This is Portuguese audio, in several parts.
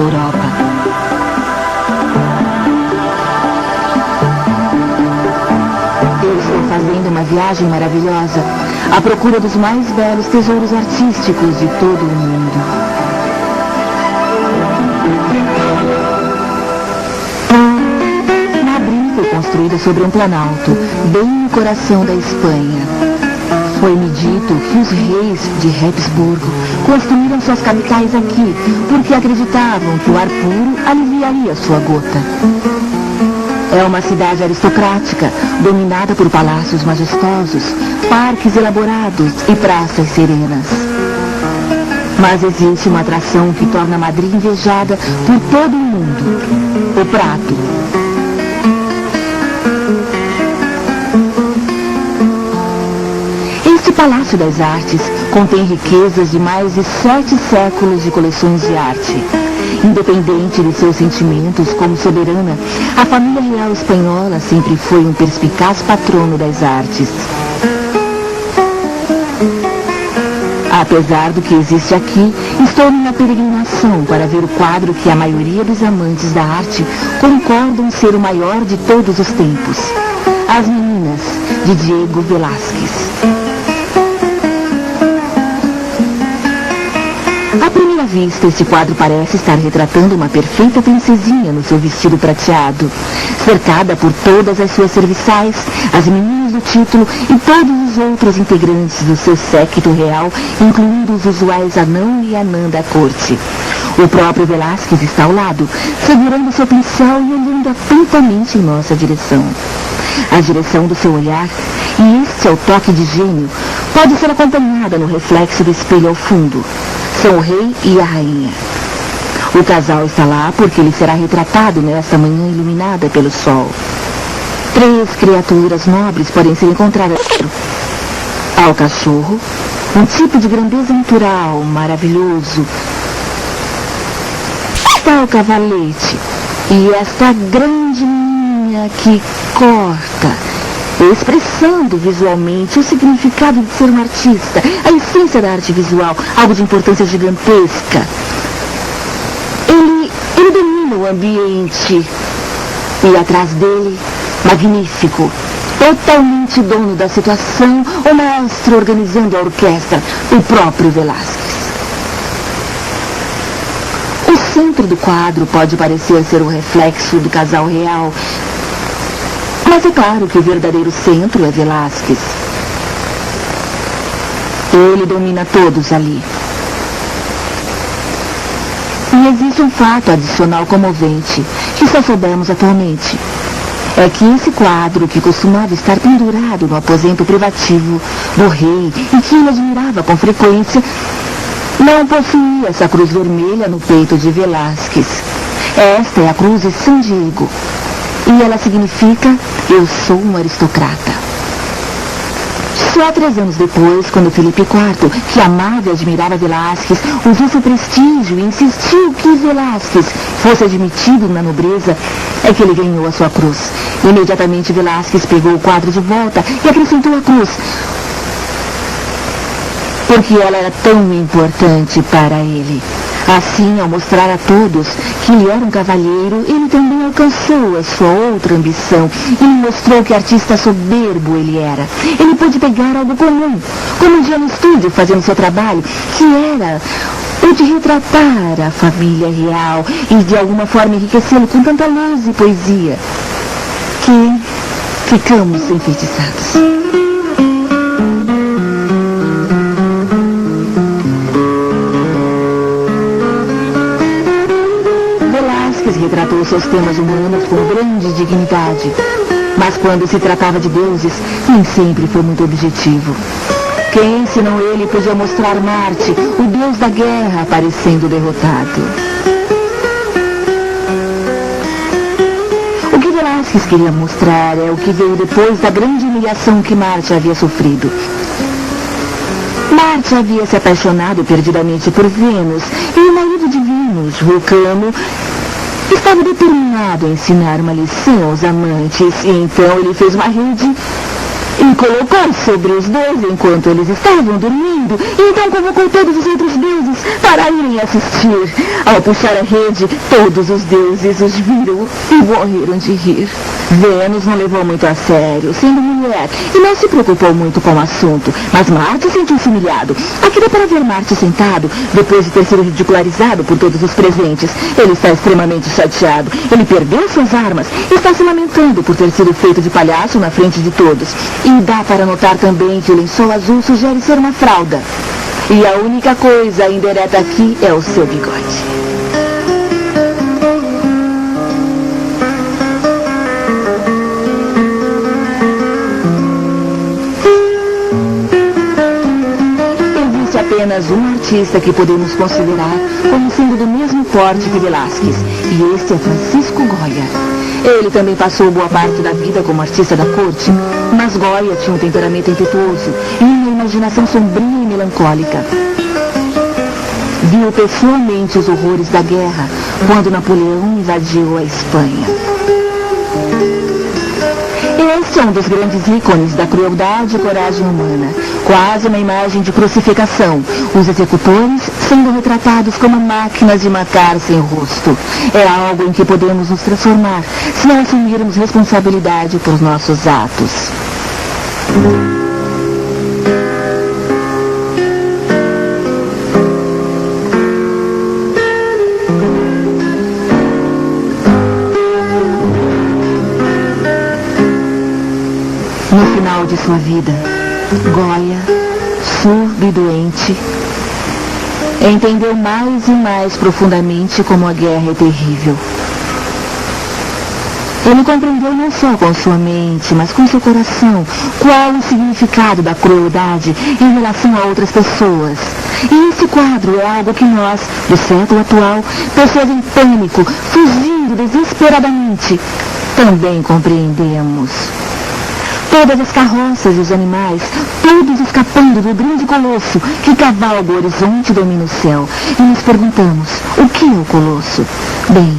Europa. Eu estou fazendo uma viagem maravilhosa à procura dos mais belos tesouros artísticos de todo o mundo. Madrid foi construída sobre um planalto, bem no coração da Espanha. Foi-me dito que os reis de Habsburgo construíram suas capitais aqui, porque acreditavam que o ar puro aliviaria sua gota. É uma cidade aristocrática, dominada por palácios majestosos, parques elaborados e praças serenas. Mas existe uma atração que torna Madrid invejada por todo o mundo: o Prado. Este Palácio das Artes contém riquezas de mais de 7 séculos de coleções de arte. Independente de seus sentimentos como soberana, a família real espanhola sempre foi um perspicaz patrono das artes. Apesar do que existe aqui, estou numa peregrinação para ver o quadro que a maioria dos amantes da arte concordam ser o maior de todos os tempos: As Meninas, de Diego Velázquez. À primeira vista, este quadro parece estar retratando uma perfeita princesinha no seu vestido prateado, cercada por todas as suas serviçais, as meninas do título e todos os outros integrantes do seu séquito real, incluindo os usuais anão e anã da corte. O próprio Velázquez está ao lado, segurando seu pincel e olhando atentamente em nossa direção. A direção do seu olhar, e este é o toque de gênio, pode ser acompanhada no reflexo do espelho ao fundo. São o rei e a rainha. O casal está lá porque ele será retratado nessa manhã iluminada pelo sol. 3 criaturas nobres podem ser encontradas. Ao cachorro, um tipo de grandeza natural, maravilhoso. Está o cavalete e esta grande linha que corta, expressando visualmente o significado de ser um artista, a essência da arte visual, algo de importância gigantesca. Ele domina o ambiente e atrás dele, magnífico, totalmente dono da situação, o maestro organizando a orquestra, o próprio Velázquez. O centro do quadro pode parecer ser o reflexo do casal real, mas é claro que o verdadeiro centro é Velázquez. Ele domina todos ali. E existe um fato adicional comovente, que só soubemos atualmente. É que esse quadro, que costumava estar pendurado no aposento privativo do rei e que ele admirava com frequência, não possuía essa cruz vermelha no peito de Velázquez. Esta é a cruz de São Diego. E ela significa: eu sou um aristocrata. Só 3 anos depois, quando Felipe IV, que amava e admirava Velázquez, usou seu prestígio e insistiu que Velázquez fosse admitido na nobreza, é que ele ganhou a sua cruz. Imediatamente Velázquez pegou o quadro de volta e acrescentou a cruz, porque ela era tão importante para ele. Assim, ao mostrar a todos que ele era um cavalheiro, ele também alcançou a sua outra ambição. Ele mostrou que artista soberbo ele era. Ele pôde pegar algo comum, como um dia no estúdio fazendo seu trabalho, que era o de retratar a família real e de alguma forma enriquecê-lo com tanta luz e poesia, que ficamos enfeitiçados. Retratou seus temas humanos com grande dignidade, mas quando se tratava de deuses, nem sempre foi muito objetivo. Quem, senão ele, podia mostrar Marte, o deus da guerra, parecendo derrotado? O que Velázquez queria mostrar é o que veio depois da grande humilhação que Marte havia sofrido. Marte havia se apaixonado perdidamente por Vênus, e o marido de Vênus, Vulcano, estava determinado a ensinar uma lição aos amantes, e então ele fez uma rede e colocou sobre os 12 enquanto eles estavam dormindo, e então convocou todos os outros deuses para irem assistir. Ao puxar a rede, todos os deuses os viram e morreram de rir. Vênus não levou muito a sério, sendo mulher, e não se preocupou muito com o assunto, mas Marte sentiu-se humilhado. Aqui dá para ver Marte sentado, depois de ter sido ridicularizado por todos os presentes. Ele está extremamente chateado, ele perdeu suas armas, está se lamentando por ter sido feito de palhaço na frente de todos. E dá para notar também que o lençol azul sugere ser uma fralda. E a única coisa indireta aqui é o seu bigode. Apenas um artista que podemos considerar como sendo do mesmo porte que Velázquez, e este é Francisco Goya. Ele também passou boa parte da vida como artista da corte, mas Goya tinha um temperamento impetuoso e uma imaginação sombria e melancólica. Viu pessoalmente os horrores da guerra quando Napoleão invadiu a Espanha. Este é um dos grandes ícones da crueldade e coragem humana, quase uma imagem de crucificação, os executores sendo retratados como máquinas de matar sem rosto. É algo em que podemos nos transformar se não assumirmos responsabilidade por nossos atos. No final de sua vida, Goya, surdo e doente, entendeu mais e mais profundamente como a guerra é terrível. Ele compreendeu não só com sua mente, mas com seu coração, qual o significado da crueldade em relação a outras pessoas. E esse quadro é algo que nós, do século atual, pessoas em pânico, fugindo desesperadamente, também compreendemos. Todas as carroças e os animais, todos escapando do grande colosso que cavalga o horizonte e domina o céu. E nos perguntamos, o que é o colosso? Bem,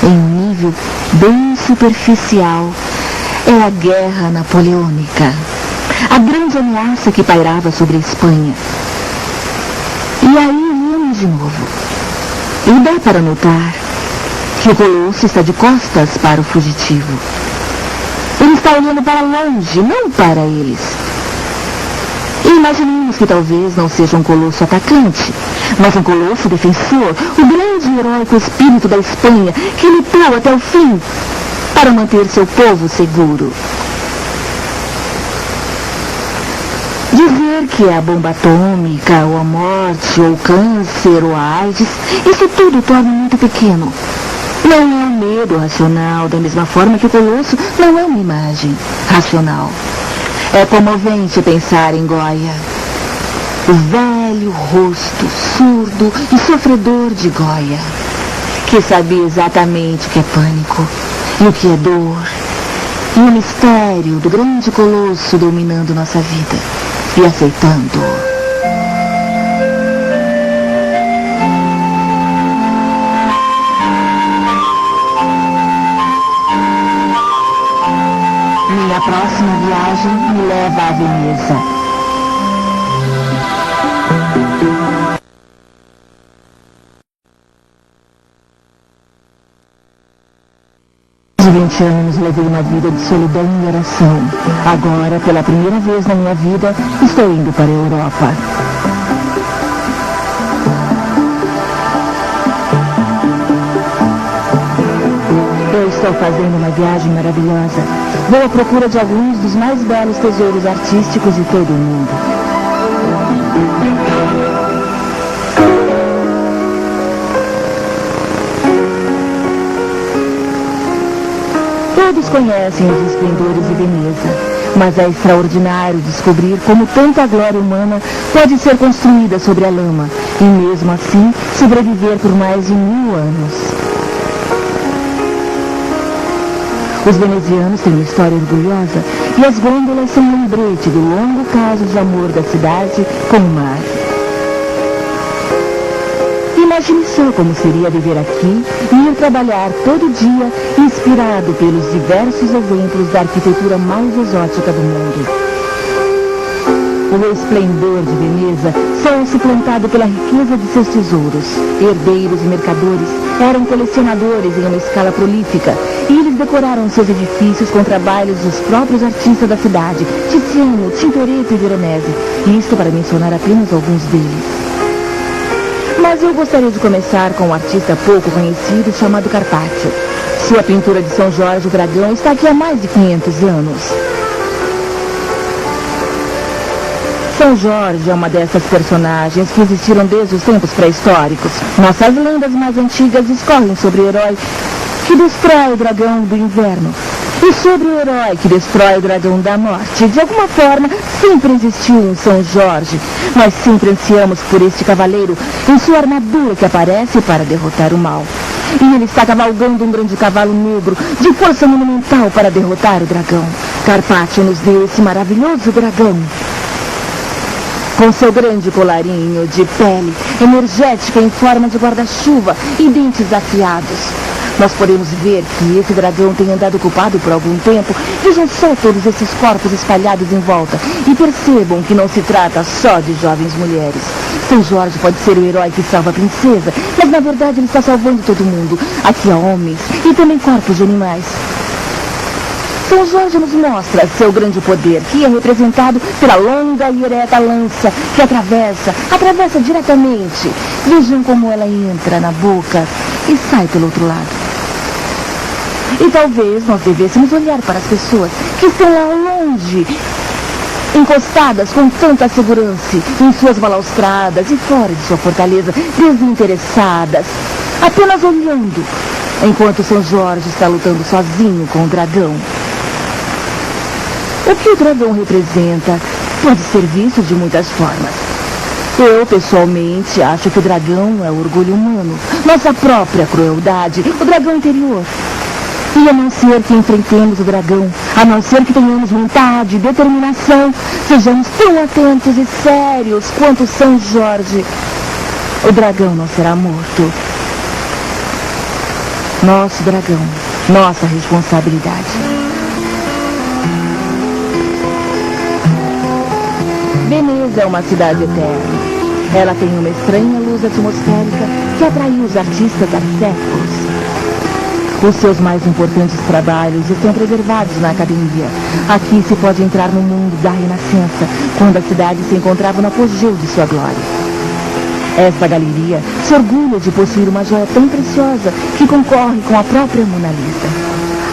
em nível bem superficial, é a guerra napoleônica, a grande ameaça que pairava sobre a Espanha. E aí vemos de novo. E dá para notar que o colosso está de costas para o fugitivo. Ele está olhando para longe, não para eles. E imaginemos que talvez não seja um colosso atacante, mas um colosso defensor, o grande e heróico espírito da Espanha que lutou até o fim para manter seu povo seguro. Dizer que é a bomba atômica, ou a morte, ou o câncer, ou a AIDS, isso tudo torna muito pequeno. Não é um medo racional, da mesma forma que o colosso não é uma imagem racional. É comovente pensar em Goya. O velho rosto surdo e sofredor de Goya, que sabia exatamente o que é pânico e o que é dor, e o mistério do grande colosso dominando nossa vida e aceitando. Minha próxima viagem me leva a Veneza. De 20 anos levei uma vida de solidão e oração. Agora, pela primeira vez na minha vida, estou indo para a Europa. Eu estou fazendo uma viagem maravilhosa. Vou à procura de alguns dos mais belos tesouros artísticos de todo o mundo. Todos conhecem os esplendores de Veneza, mas é extraordinário descobrir como tanta glória humana pode ser construída sobre a lama e mesmo assim sobreviver por mais de 1000 anos. Os venezianos têm uma história orgulhosa e as gôndolas são um lembrete do longo caso de amor da cidade com o mar. Imagine só como seria viver aqui e ir trabalhar todo dia, inspirado pelos diversos exemplos da arquitetura mais exótica do mundo. O esplendor de Veneza só é suplantado pela riqueza de seus tesouros. Herdeiros e mercadores eram colecionadores em uma escala prolífica e eles decoraram seus edifícios com trabalhos dos próprios artistas da cidade, Tiziano, Tintoretto e Veronese, isto para mencionar apenas alguns deles. Mas eu gostaria de começar com um artista pouco conhecido chamado Carpaccio. Sua pintura de São Jorge o Dragão está aqui há mais de 500 anos. São Jorge é uma dessas personagens que existiram desde os tempos pré-históricos. Nossas lendas mais antigas discorrem sobre o herói que destrói o dragão do inverno e sobre o herói que destrói o dragão da morte. De alguma forma, sempre existiu um São Jorge. Nós sempre ansiamos por este cavaleiro em sua armadura que aparece para derrotar o mal. E ele está cavalgando um grande cavalo negro de força monumental para derrotar o dragão. Carpaccio nos deu esse maravilhoso dragão. Com seu grande colarinho de pele, energética em forma de guarda-chuva e dentes afiados. Nós podemos ver que esse dragão tem andado ocupado por algum tempo. Vejam só todos esses corpos espalhados em volta e percebam que não se trata só de jovens mulheres. São Jorge pode ser o herói que salva a princesa, mas na verdade ele está salvando todo mundo. Aqui há homens e também corpos de animais. São Jorge nos mostra seu grande poder, que é representado pela longa e ereta lança que atravessa diretamente. Vejam como ela entra na boca e sai pelo outro lado. E talvez nós devêssemos olhar para as pessoas que estão lá longe, encostadas com tanta segurança em suas balaustradas e fora de sua fortaleza, desinteressadas, apenas olhando, enquanto São Jorge está lutando sozinho com o dragão. O que o dragão representa pode ser visto de muitas formas. Eu, pessoalmente, acho que o dragão é o orgulho humano, nossa própria crueldade, o dragão interior. E a não ser que enfrentemos o dragão, a não ser que tenhamos vontade, determinação, sejamos tão atentos e sérios quanto São Jorge, o dragão não será morto. Nosso dragão, nossa responsabilidade. Veneza é uma cidade eterna. Ela tem uma estranha luz atmosférica que atraiu os artistas há séculos. Os seus mais importantes trabalhos estão preservados na academia. Aqui se pode entrar no mundo da Renascença, quando a cidade se encontrava no apogeu de sua glória. Esta galeria se orgulha de possuir uma joia tão preciosa que concorre com a própria Mona Lisa.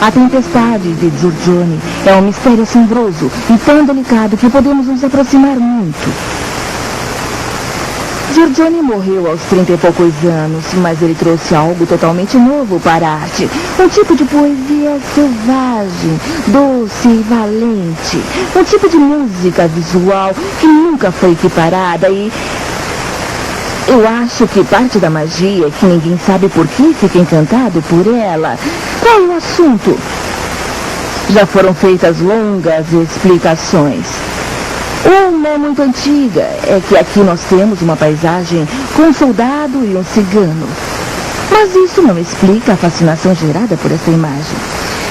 A tempestade de Giorgione é um mistério assombroso e tão delicado que podemos nos aproximar muito. Giorgione morreu aos 30 e poucos anos, mas ele trouxe algo totalmente novo para a arte. Um tipo de poesia selvagem, doce e valente. Um tipo de música visual que nunca foi equiparada e... eu acho que parte da magia é que ninguém sabe por que fica encantado por ela. Qual é o assunto? Já foram feitas longas explicações. Uma muito antiga é que aqui nós temos uma paisagem com um soldado e um cigano. Mas isso não explica a fascinação gerada por essa imagem.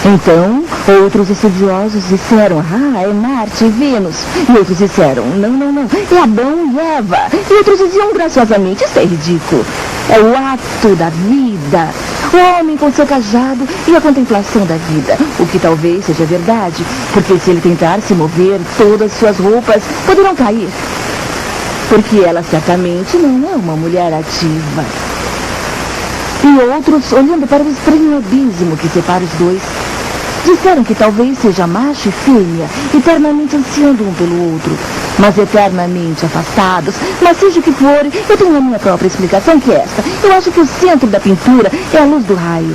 Então, outros estudiosos disseram, é Marte e Vênus. E outros disseram, não, é Adão e Eva. E outros diziam graciosamente, isso é ridículo. É o ato da vida. O homem com seu cajado e a contemplação da vida. O que talvez seja verdade, porque se ele tentar se mover, todas suas roupas poderão cair. Porque ela certamente não é uma mulher ativa. E outros, olhando para o estranho abismo que separa os dois, disseram que talvez seja macho e fêmea, eternamente ansiando um pelo outro, mas eternamente afastados. Mas seja o que for, eu tenho a minha própria explicação, que é esta. Eu acho que o centro da pintura é a luz do raio.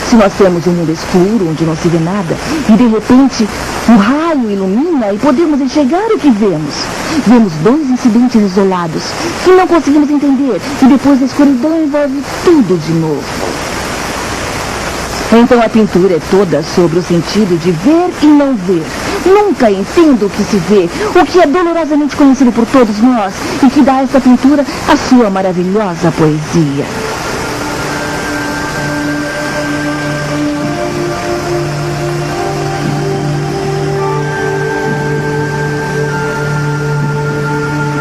Se nós temos um mundo escuro, onde não se vê nada, e de repente o raio ilumina e podemos enxergar o que vemos. Vemos dois incidentes isolados, que não conseguimos entender, e depois a escuridão envolve tudo de novo. Então a pintura é toda sobre o sentido de ver e não ver. Nunca entendo o que se vê, o que é dolorosamente conhecido por todos nós e que dá a esta pintura a sua maravilhosa poesia.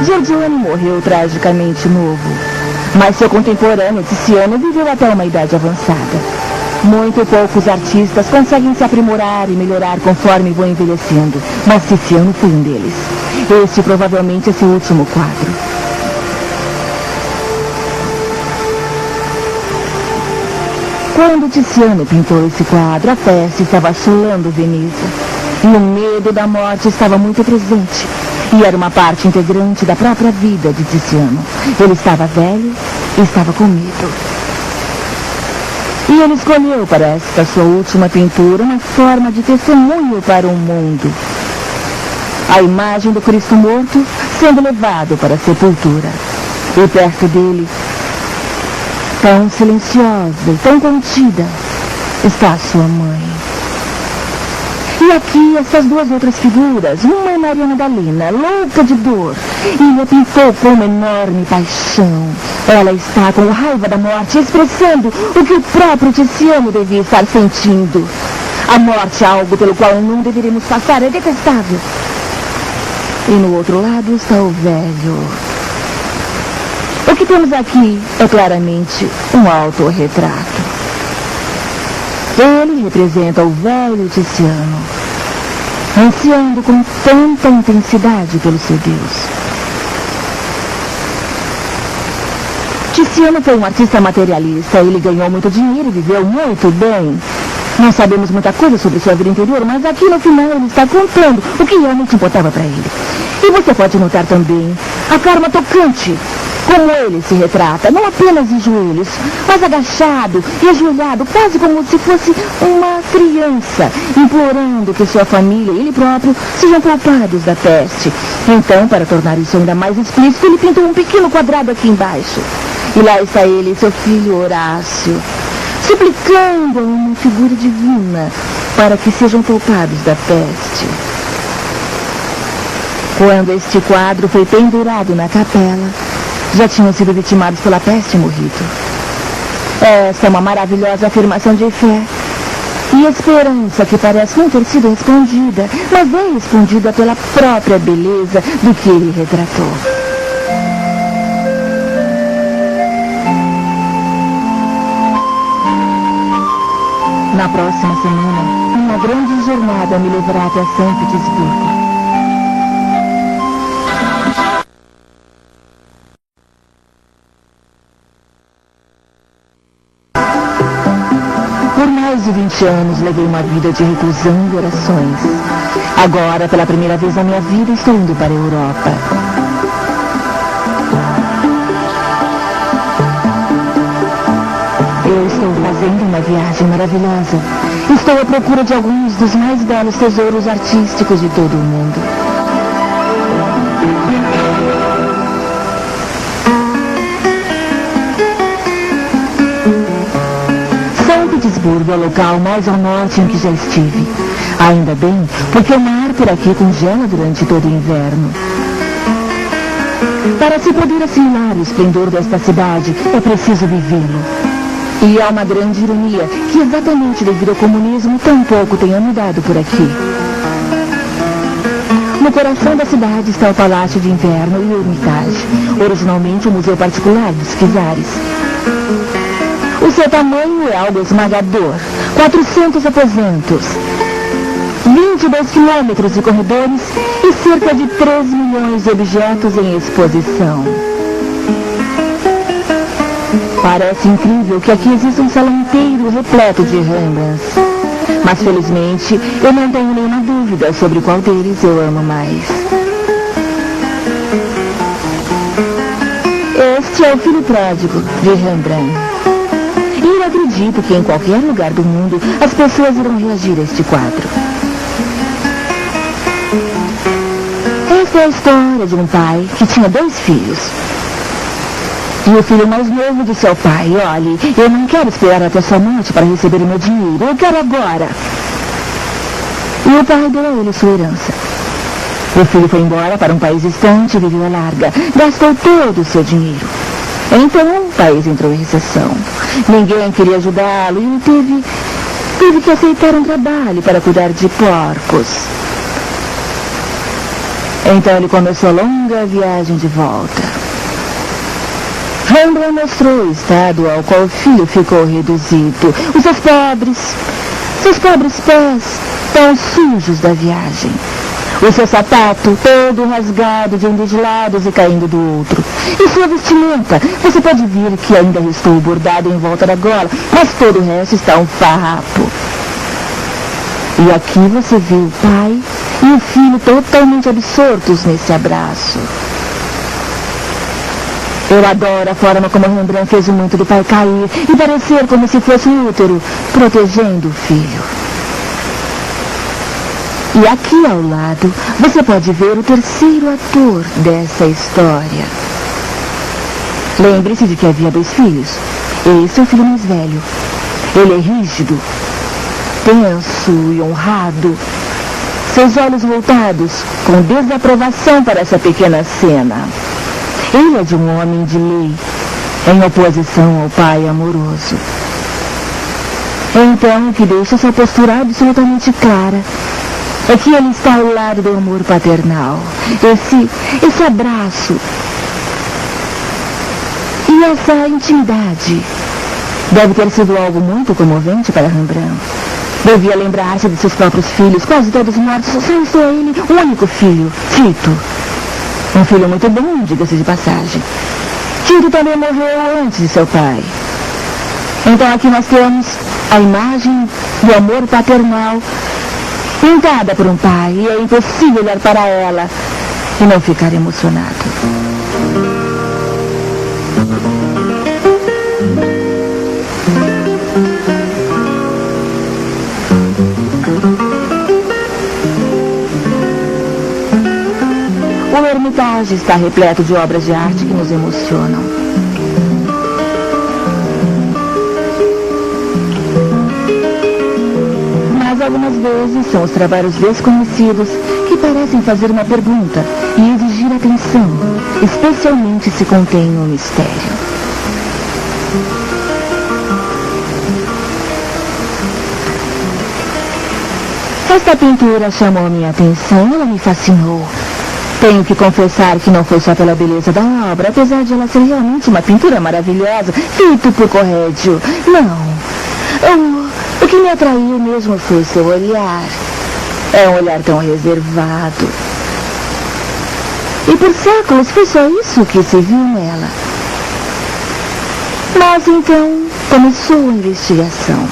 Giorgione morreu tragicamente novo, mas seu contemporâneo Tiziano viveu até uma idade avançada. Muito poucos artistas conseguem se aprimorar e melhorar conforme vão envelhecendo, mas Tiziano foi um deles. Este provavelmente é seu último quadro. Quando Tiziano pintou esse quadro, a peste estava assolando Veneza. E o medo da morte estava muito presente. E era uma parte integrante da própria vida de Tiziano. Ele estava velho e estava com medo. E ele escolheu para esta sua última pintura uma forma de testemunho para o mundo. A imagem do Cristo morto sendo levado para a sepultura. E perto dele, tão silenciosa e tão contida, está sua mãe. E aqui essas duas outras figuras, uma é Maria Madalena, louca de dor, e ele a pintou com uma enorme paixão. Ela está com raiva da morte, expressando o que o próprio Tiziano devia estar sentindo. A morte é algo pelo qual não deveríamos passar, é detestável. E no outro lado está o velho. O que temos aqui é claramente um autorretrato. Ele representa o velho Tiziano, ansiando com tanta intensidade pelo seu Deus. Tiziano foi um artista materialista. Ele ganhou muito dinheiro e viveu muito bem. Não sabemos muita coisa sobre sua vida interior, mas aqui no final ele está contando o que realmente importava para ele. E você pode notar também a forma tocante como ele se retrata, não apenas de joelhos, mas agachado e ajoelhado, quase como se fosse uma criança, implorando que sua família e ele próprio sejam poupados da peste. Então, para tornar isso ainda mais explícito, ele pintou um pequeno quadrado aqui embaixo. E lá está ele e seu filho Horácio, suplicando a uma figura divina para que sejam poupados da peste. Quando este quadro foi pendurado na capela, já tinham sido vitimados pela peste e morrido. Esta é uma maravilhosa afirmação de fé e esperança que parece não ter sido respondida, mas é respondida pela própria beleza do que ele retratou. Na próxima semana, uma grande jornada me levará até São Petersburgo. Por mais de 20 anos levei uma vida de reclusão e orações. Agora, pela primeira vez na minha vida, estou indo para a Europa. Eu estou fazendo uma viagem maravilhosa. Estou à procura de alguns dos mais belos tesouros artísticos de todo o mundo. São Petersburgo é o local mais ao norte em que já estive. Ainda bem, porque o mar por aqui congela durante todo o inverno. Para se poder assimilar o esplendor desta cidade, é preciso vivê-lo. E há uma grande ironia que exatamente devido ao comunismo tão pouco tenha mudado por aqui. No coração da cidade está o Palácio de Inverno e o Hermitage, originalmente um museu particular dos czares. O seu tamanho é algo esmagador, 400 aposentos, 22 quilômetros de corredores e cerca de 3 milhões de objetos em exposição. Parece incrível que aqui exista um salão inteiro repleto de Rembrandts. Mas felizmente eu não tenho nenhuma dúvida sobre qual deles eu amo mais. Este é o Filho Pródigo, de Rembrandt. E eu acredito que em qualquer lugar do mundo as pessoas irão reagir a este quadro. Esta é a história de um pai que tinha 2 filhos. E o filho mais novo disse ao pai: olhe, eu não quero esperar até sua morte para receber o meu dinheiro, eu quero agora. E e o pai deu a ele sua herança. O filho foi embora para um país distante e viveu à larga. Gastou todo o seu dinheiro. Então o país entrou em recessão. Ninguém queria ajudá-lo e ele teve que aceitar um trabalho para cuidar de porcos. Então ele começou a longa viagem de volta. Rembrandt mostrou o estado ao qual o filho ficou reduzido. Os seus pobres pés tão sujos da viagem. O seu sapato todo rasgado de um dos lados e caindo do outro. E sua vestimenta, você pode ver que ainda restou o bordado em volta da gola, mas todo o resto está um farrapo. E aqui você vê o pai e o filho totalmente absortos nesse abraço. Eu adoro a forma como Rembrandt fez o manto do pai cair e parecer como se fosse um útero protegendo o filho. E aqui ao lado, você pode ver o terceiro ator dessa história. Lembre-se de que havia 2 filhos. Esse é o filho mais velho. Ele é rígido, tenso e honrado. Seus olhos voltados com desaprovação para essa pequena cena. Ele é de um homem de lei, em oposição ao pai amoroso. Então, o que deixa sua postura absolutamente clara é que ele está ao lado do amor paternal. Esse abraço e essa intimidade deve ter sido algo muito comovente para Rembrandt. Devia lembrar-se de seus próprios filhos, quase todos mortos, só restou a ele um único filho, Tito. Um filho muito bom, diga-se de passagem. Tito também morreu antes de seu pai. Então aqui nós temos a imagem do amor paternal pintada por um pai, e é impossível olhar para ela e não ficar emocionado. O Hermitage está repleto de obras de arte que nos emocionam. Mas algumas vezes são os trabalhos desconhecidos que parecem fazer uma pergunta e exigir atenção, especialmente se contém um mistério. Esta pintura chamou minha atenção, ela me fascinou. Tenho que confessar que não foi só pela beleza da obra, apesar de ela ser realmente uma pintura maravilhosa, feita por Correggio. Não. O que me atraiu mesmo foi seu olhar. É um olhar tão reservado. E por séculos foi só isso que se viu nela. Mas então começou a investigação.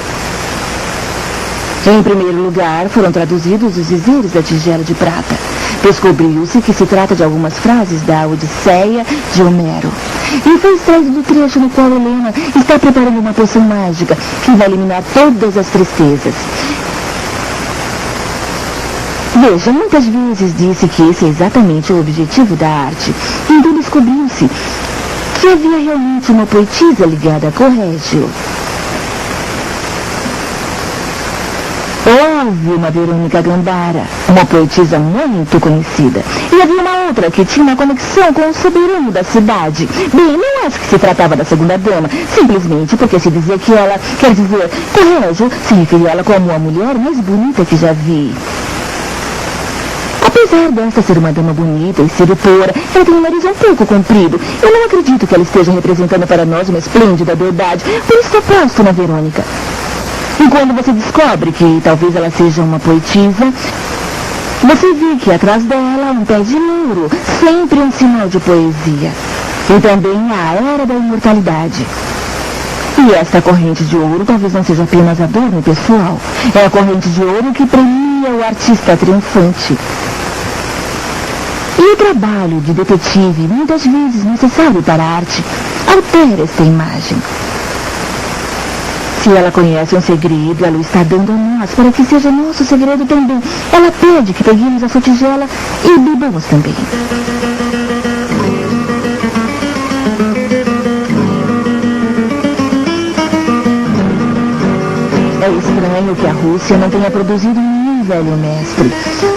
Em primeiro lugar, foram traduzidos os dizeres da tigela de prata. Descobriu-se que se trata de algumas frases da Odisseia de Homero. E foi extraído do trecho no qual Helena está preparando uma poção mágica que vai eliminar todas as tristezas. Veja, muitas vezes disse que esse é exatamente o objetivo da arte. Então descobriu-se que havia realmente uma poetisa ligada a Correggio. Houve uma Verônica Gambara, uma poetisa muito conhecida. E havia uma outra que tinha uma conexão com o soberano da cidade. Bem, não acho que se tratava da segunda dama, simplesmente porque se dizia que ela, quer dizer, Correggio se referia a ela como a mulher mais bonita que já vi. Apesar desta ser uma dama bonita e sedutora, ela tem um nariz um pouco comprido. Eu não acredito que ela esteja representando para nós uma esplêndida beldade, por isso aposto na Verônica. E quando você descobre que talvez ela seja uma poetisa, você vê que atrás dela há um pé de louro, sempre um sinal de poesia. E também a era da imortalidade. E esta corrente de ouro talvez não seja apenas adorno pessoal. É a corrente de ouro que premia o artista triunfante. E o trabalho de detetive, muitas vezes necessário para a arte, altera esta imagem. Se ela conhece um segredo, ela o está dando a nós, para que seja nosso segredo também. Ela pede que peguemos a sua tigela e bebamos também. É estranho que a Rússia não tenha produzido nenhum velho mestre.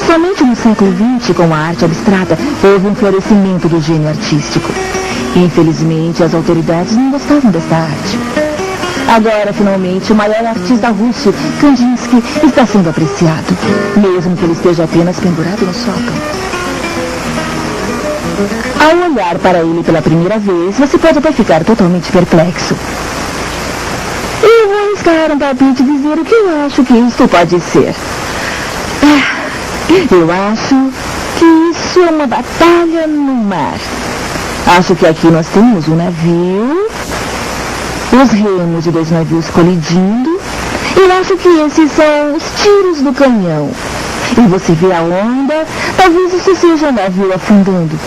Somente no século XX, com a arte abstrata, houve um florescimento do gênio artístico. Infelizmente, as autoridades não gostavam desta arte. Agora, finalmente, o maior artista russo, Kandinsky, está sendo apreciado, mesmo que ele esteja apenas pendurado no sótão. Ao olhar para ele pela primeira vez, você pode até ficar totalmente perplexo. Eu vou arriscar um palpite e dizer o que eu acho que isto pode ser. Eu acho que isso é uma batalha no mar. Acho que aqui nós temos um navio, os remos de 2 navios colidindo. Eu acho que esses são os tiros do canhão. E você vê a onda, talvez isso seja um navio afundando.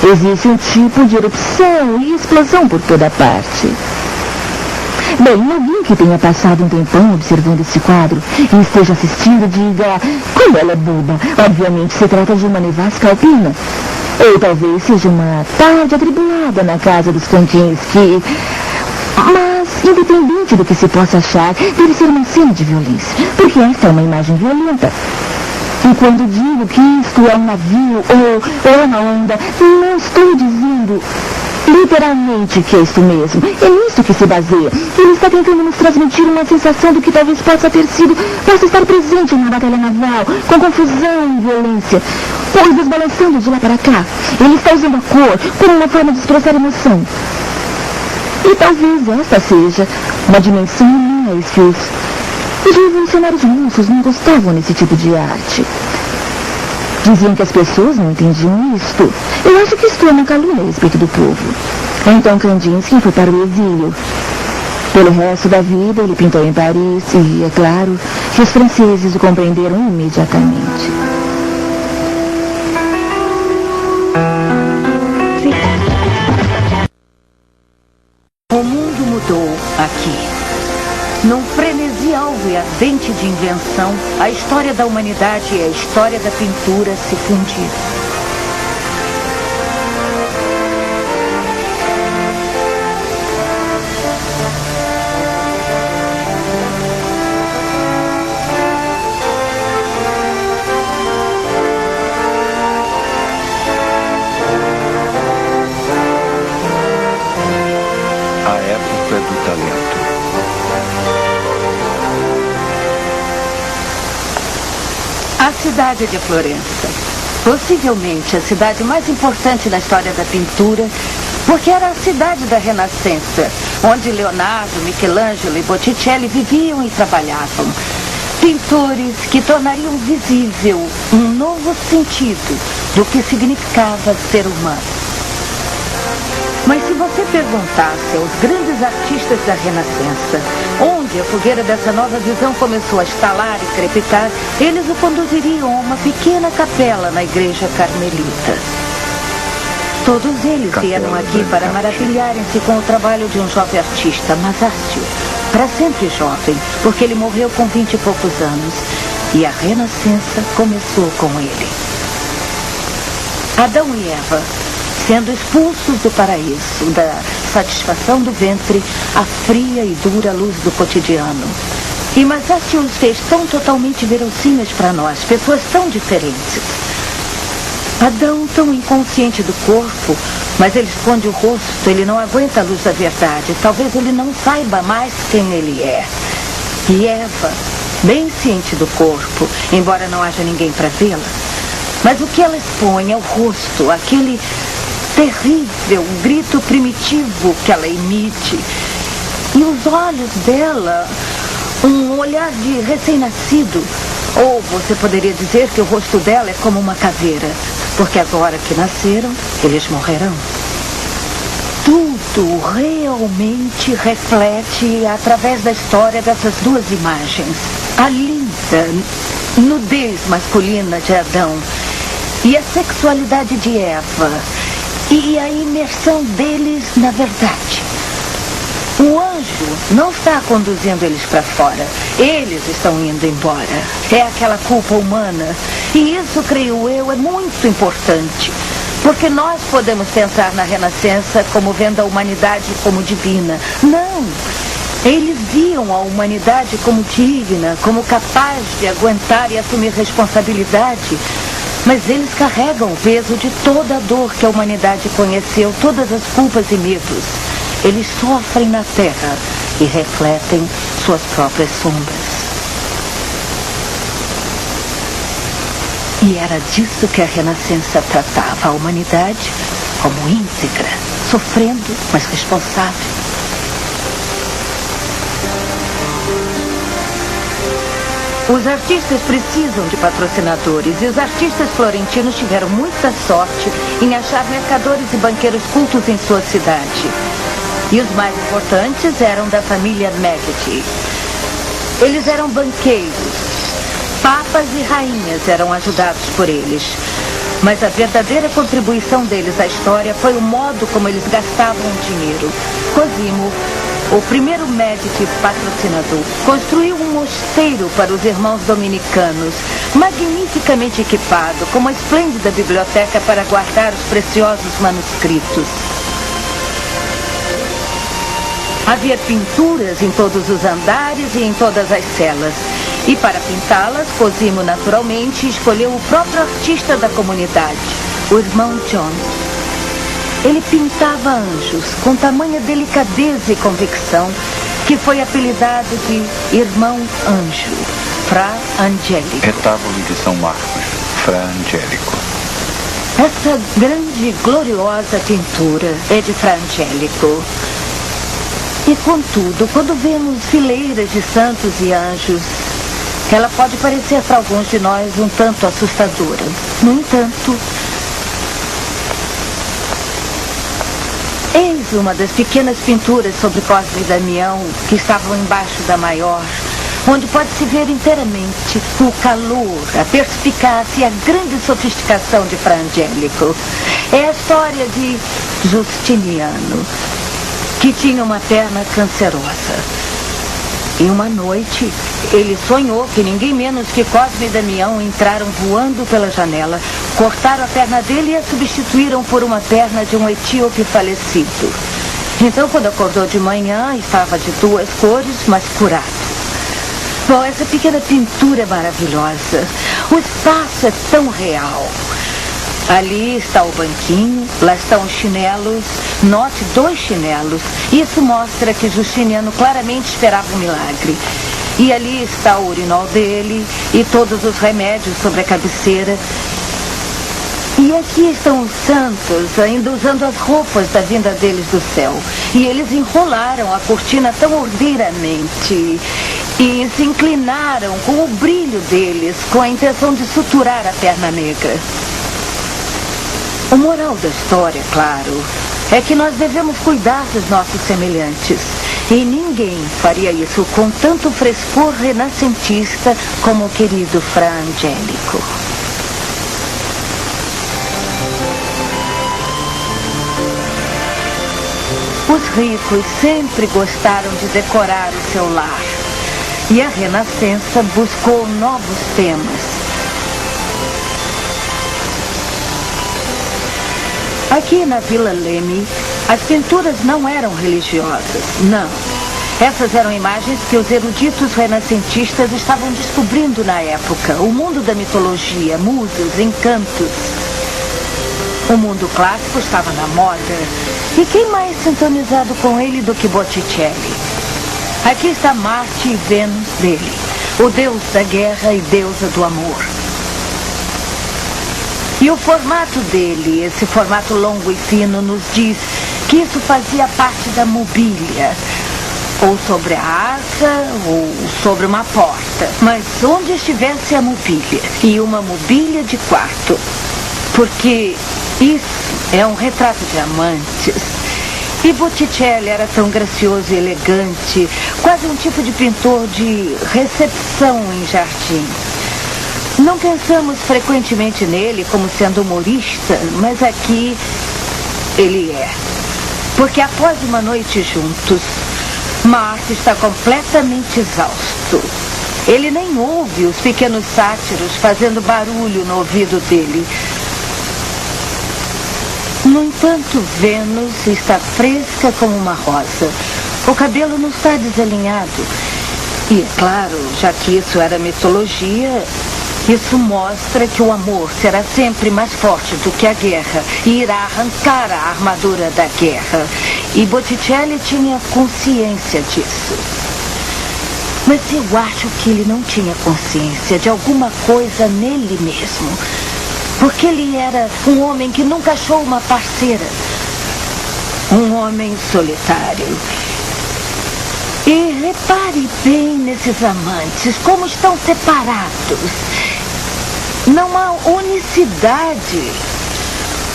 Existe um tipo de erupção e explosão por toda parte. Bem, alguém que tenha passado um tempão observando esse quadro e esteja assistindo diga, como ela é boba, obviamente se trata de uma nevasca alpina. Ou talvez seja uma tarde atribulada na casa dos Kandinsky. Mas, independente do que se possa achar, deve ser uma cena de violência, porque esta é uma imagem violenta. E quando digo que isto é um navio ou é uma onda, não estou dizendo literalmente que é isto mesmo. É nisso que se baseia. Ele está tentando nos transmitir uma sensação do que talvez possa estar presente em uma batalha naval, com confusão e violência, coisas balançando de lá para cá. Ele está usando a cor como uma forma de expressar emoção. E talvez esta seja uma dimensão mais que os revolucionários russos não gostavam desse tipo de arte. Diziam que as pessoas não entendiam isto. Eu acho que isto é uma calúnia a respeito do povo. Então Kandinsky foi para o exílio. Pelo resto da vida, ele pintou em Paris e, é claro, que os franceses o compreenderam imediatamente. O mundo mudou aqui. Num frenesi alvo e ardente de invenção, a história da humanidade e a história da pintura se fundiram. A época do talento. A cidade de Florença, possivelmente a cidade mais importante na história da pintura, porque era a cidade da Renascença, onde Leonardo, Michelangelo e Botticelli viviam e trabalhavam. Pintores que tornariam visível um novo sentido do que significava ser humano. Mas se você perguntasse aos grandes artistas da Renascença onde a fogueira dessa nova visão começou a estalar e crepitar, eles o conduziriam a uma pequena capela na igreja carmelita. Todos eles vieram aqui para maravilharem-se com o trabalho de um jovem artista, Masaccio, para sempre jovem, porque ele morreu com 20 e poucos anos. E a Renascença começou com ele. Adão e Eva, sendo expulsos do paraíso, da satisfação do ventre, à fria e dura luz do cotidiano. E Masaccio os fez tão totalmente verossímeis para nós, pessoas tão diferentes. Adão tão inconsciente do corpo, mas ele esconde o rosto, ele não aguenta a luz da verdade, talvez ele não saiba mais quem ele é. E Eva, bem ciente do corpo, embora não haja ninguém para vê-la, mas o que ela expõe é o rosto, aquele terrível, um grito primitivo que ela emite. E os olhos dela, um olhar de recém-nascido. Ou você poderia dizer que o rosto dela é como uma caveira, porque agora que nasceram, eles morrerão. Tudo realmente reflete através da história dessas duas imagens. A linda nudez masculina de Adão e a sexualidade de Eva. E a imersão deles na verdade. O anjo não está conduzindo eles para fora. Eles estão indo embora. É aquela culpa humana. E isso, creio eu, é muito importante. Porque nós podemos pensar na Renascença como vendo a humanidade como divina. Não. Eles viam a humanidade como digna, como capaz de aguentar e assumir responsabilidade. Mas eles carregam o peso de toda a dor que a humanidade conheceu, todas as culpas e medos. Eles sofrem na terra e refletem suas próprias sombras. E era disso que a Renascença tratava, a humanidade como íntegra, sofrendo, mas responsável. Os artistas precisam de patrocinadores e os artistas florentinos tiveram muita sorte em achar mercadores e banqueiros cultos em sua cidade. E os mais importantes eram da família Medici. Eles eram banqueiros. Papas e rainhas eram ajudados por eles. Mas a verdadeira contribuição deles à história foi o modo como eles gastavam o dinheiro. Cosimo, o primeiro Medici patrocinador, construiu um mosteiro para os irmãos dominicanos, magnificamente equipado, com uma esplêndida biblioteca para guardar os preciosos manuscritos. Havia pinturas em todos os andares e em todas as celas. E para pintá-las, Cosimo naturalmente escolheu o próprio artista da comunidade, o irmão John. Ele pintava anjos com tamanha delicadeza e convicção que foi apelidado de Irmão Anjo, Fra Angelico. Retábulo de São Marcos, Fra Angelico. Essa grande e gloriosa pintura é de Fra Angelico. E contudo, quando vemos fileiras de santos e anjos, ela pode parecer para alguns de nós um tanto assustadora. No entanto, eis uma das pequenas pinturas sobre Cosme e Damião que estavam embaixo da maior, onde pode-se ver inteiramente o calor, a perspicácia e a grande sofisticação de Fra Angelico. É a história de Justiniano, que tinha uma perna cancerosa. E uma noite, ele sonhou que ninguém menos que Cosme e Damião entraram voando pela janela, cortaram a perna dele e a substituíram por uma perna de um etíope falecido. Então, quando acordou de manhã, estava de duas cores, mas curado. Bom, essa pequena pintura é maravilhosa. O espaço é tão real. Ali está o banquinho, lá estão os chinelos. Note 2 chinelos. Isso mostra que Justiniano claramente esperava um milagre. E ali está o urinol dele e todos os remédios sobre a cabeceira. E aqui estão os santos, ainda usando as roupas da vinda deles do céu. E eles enrolaram a cortina tão ordeiramente e se inclinaram com o brilho deles, com a intenção de suturar a perna negra. O moral da história, claro, é que nós devemos cuidar dos nossos semelhantes. E ninguém faria isso com tanto frescor renascentista como o querido Fra Angelico. Os ricos sempre gostaram de decorar o seu lar. E a Renascença buscou novos temas. Aqui na Vila Leme, as pinturas não eram religiosas, não. Essas eram imagens que os eruditos renascentistas estavam descobrindo na época. O mundo da mitologia, musas, encantos. O mundo clássico estava na moda. E quem mais sintonizado com ele do que Botticelli? Aqui está Marte e Vênus dele, o deus da guerra e deusa do amor. E o formato dele, esse formato longo e fino, nos diz que isso fazia parte da mobília. Ou sobre a arca, ou sobre uma porta. Mas onde estivesse a mobília. E uma mobília de quarto. Porque isso é um retrato de amantes. E Botticelli era tão gracioso e elegante, quase um tipo de pintor de recepção em jardim. Não pensamos frequentemente nele como sendo humorista, mas aqui ele é. Porque após uma noite juntos, Marte está completamente exausto. Ele nem ouve os pequenos sátiros fazendo barulho no ouvido dele. No entanto, Vênus está fresca como uma rosa, O cabelo não está desalinhado. E é claro, já que isso era mitologia, isso mostra que o amor será sempre mais forte do que a guerra e irá arrancar a armadura da guerra. E Botticelli tinha consciência disso. Mas eu acho que ele não tinha consciência de alguma coisa nele mesmo. Porque ele era um homem que nunca achou uma parceira. Um homem solitário. E repare bem nesses amantes, como estão separados. Não há unicidade.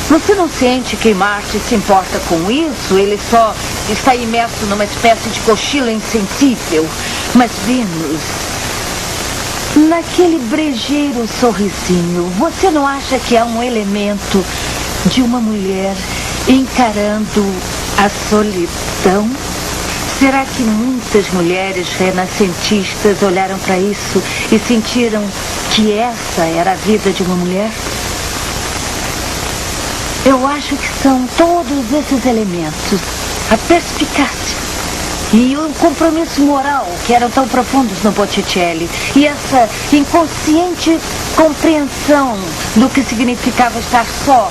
Você não sente que Marte se importa com isso? Ele só está imerso numa espécie de cochilo insensível. Mas Vênus, naquele brejeiro sorrisinho, você não acha que há um elemento de uma mulher encarando a solidão? Será que muitas mulheres renascentistas olharam para isso e sentiram que essa era a vida de uma mulher? Eu acho que são todos esses elementos. A perspicácia e o compromisso moral que eram tão profundos no Botticelli. E essa inconsciente compreensão do que significava estar só,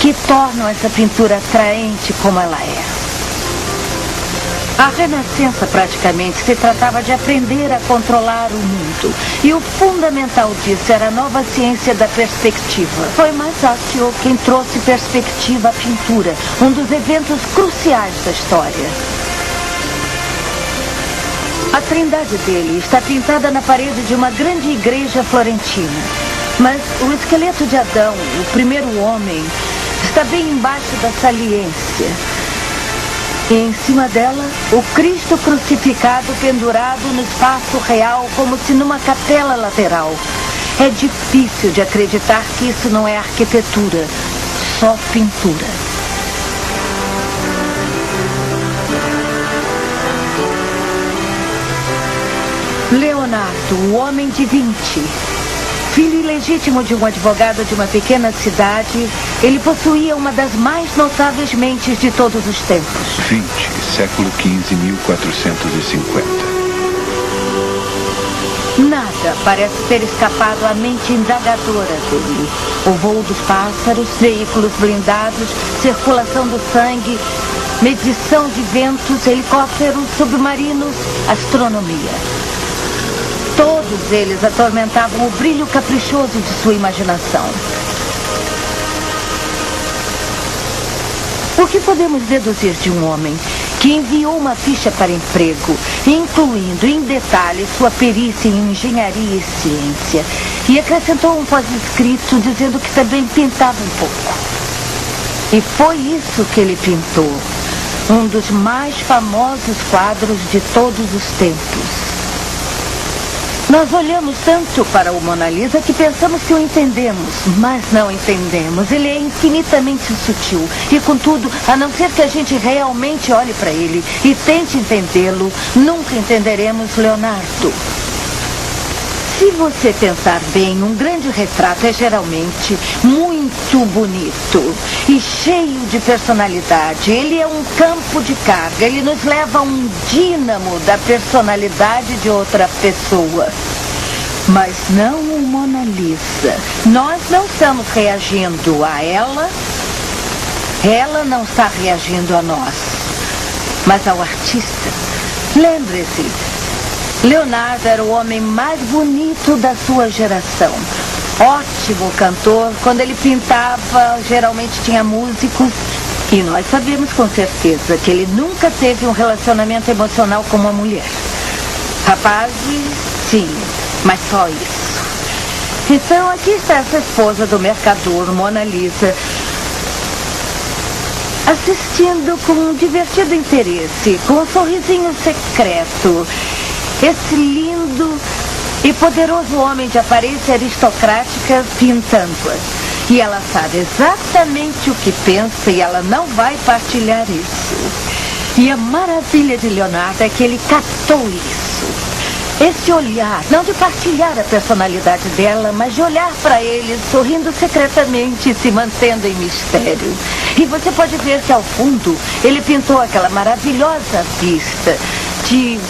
que tornam essa pintura atraente como ela é. A Renascença praticamente se tratava de aprender a controlar o mundo. E o fundamental disso era a nova ciência da perspectiva. Foi Masaccio quem trouxe perspectiva à pintura, um dos eventos cruciais da história. A trindade dele está pintada na parede de uma grande igreja florentina. Mas o esqueleto de Adão, o primeiro homem, está bem embaixo da saliência. E em cima dela, o Cristo crucificado pendurado no espaço real, como se numa capela lateral. É difícil de acreditar que isso não é arquitetura, só pintura. Leonardo, o homem de 20. Filho ilegítimo de um advogado de uma pequena cidade, ele possuía uma das mais notáveis mentes de todos os tempos. 20, século XV, 1450. Nada parece ter escapado à mente indagadora dele. O voo dos pássaros, veículos blindados, circulação do sangue, medição de ventos, helicópteros, submarinos, astronomia. Todos eles atormentavam o brilho caprichoso de sua imaginação. O que podemos deduzir de um homem que enviou uma ficha para emprego, incluindo em detalhes sua perícia em engenharia e ciência, e acrescentou um pós-escrito dizendo que também pintava um pouco? E foi isso que ele pintou, um dos mais famosos quadros de todos os tempos. Nós olhamos tanto para o Mona Lisa que pensamos que o entendemos, mas não entendemos. Ele é infinitamente sutil e, contudo, a não ser que a gente realmente olhe para ele e tente entendê-lo, nunca entenderemos Leonardo. Se você pensar bem, um grande retrato é geralmente muito bonito e cheio de personalidade. Ele é um campo de carga, ele nos leva a um dínamo da personalidade de outra pessoa. Mas não o Mona Lisa. Nós não estamos reagindo a ela não está reagindo a nós, mas ao artista. Lembre-se, Leonardo era o homem mais bonito da sua geração. Ótimo cantor. Quando ele pintava, geralmente tinha músicos. E nós sabemos com certeza que ele nunca teve um relacionamento emocional com uma mulher. Rapazes, sim, mas só isso. Então aqui está essa esposa do mercador, Mona Lisa, assistindo com um divertido interesse, com um sorrisinho secreto. Esse lindo e poderoso homem de aparência aristocrática pintando-a. E ela sabe exatamente o que pensa e ela não vai partilhar isso. E a maravilha de Leonardo é que ele captou isso. Esse olhar, não de partilhar a personalidade dela, mas de olhar para ele, sorrindo secretamente e se mantendo em mistério. E você pode ver que ao fundo ele pintou aquela maravilhosa vista de